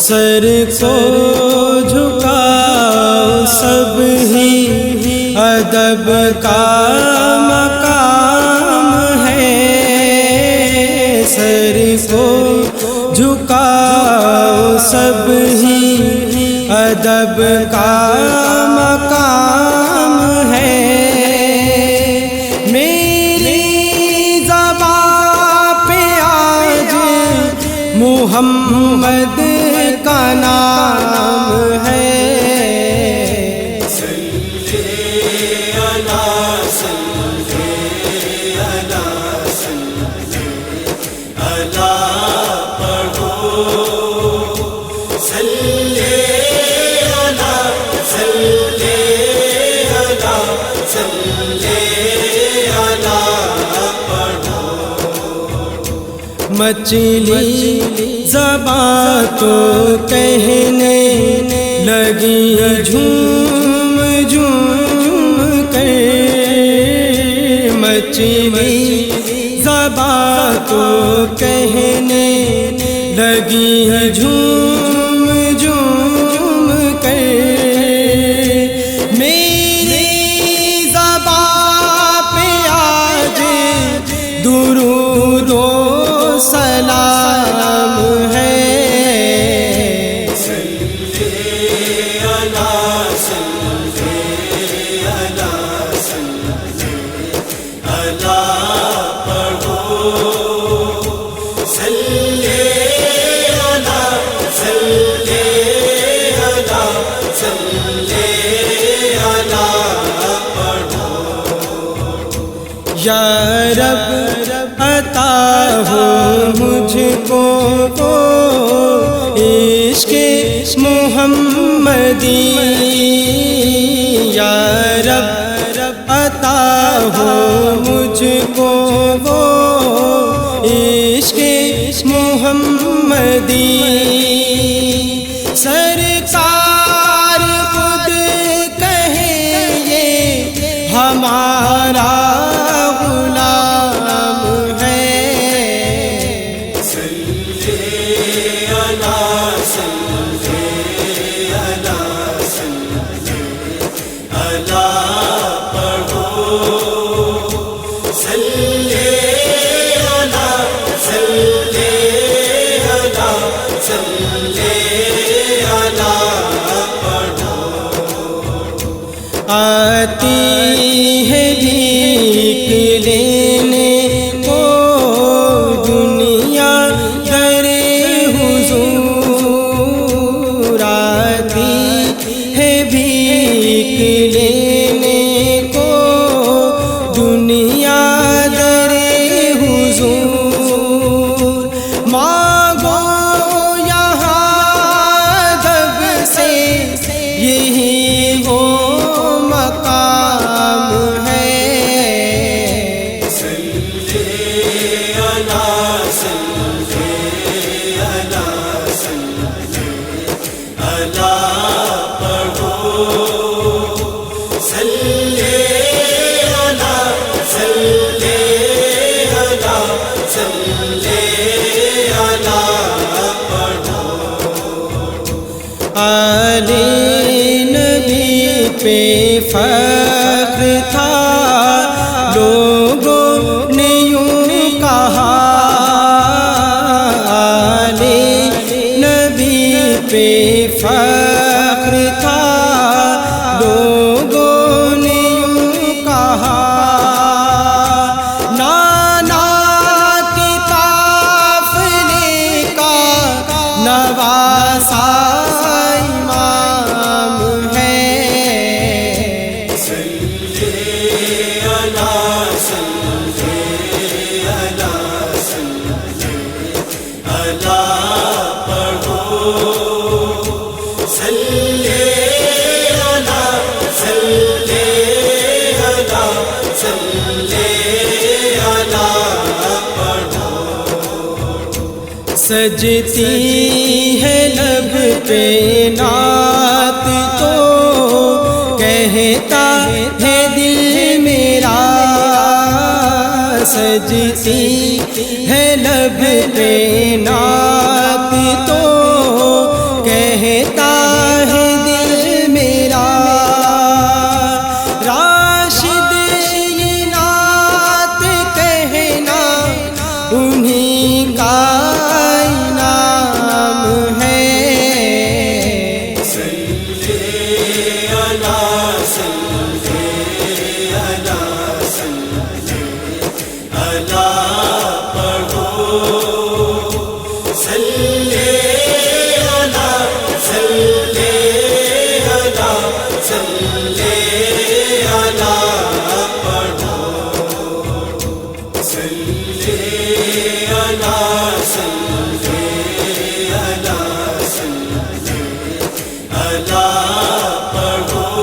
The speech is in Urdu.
سر کو جھکاؤ سب ہی ادب کا مقام ہے، سر کو جھکاؤ سب ہی ادب کا مقام ہے، میری زبان پہ آج محمد کا نام ہے، مچھلی زبان تو کہنے لگی جھوم جھوم کر، مچھلی زبان تو کہنے لگی جھوم جھوم کر، میری زبان پہ آج درود و سلام ہے، یا رب عطا ہو مجھ کو عشق محمدی، یا رب عطا ہو مجھ کو عشق محمدی، سرکار خود کہے یہ ہمارا آتی ہے بھیک لینے کو دنیا در حضور، آتی ہے بھیک لینے کو دنیا در حضور، مانگو یہاں ادب سے یہی وہ مقام ہے، صلی سجتی ہے لب پہ نعت تو کہتا ہے دل میرا، سجتی ہے لب پہ نعت تو کہتا ہے دل میرا، راشد یہ نعت کہنا انہیں کا پڑھو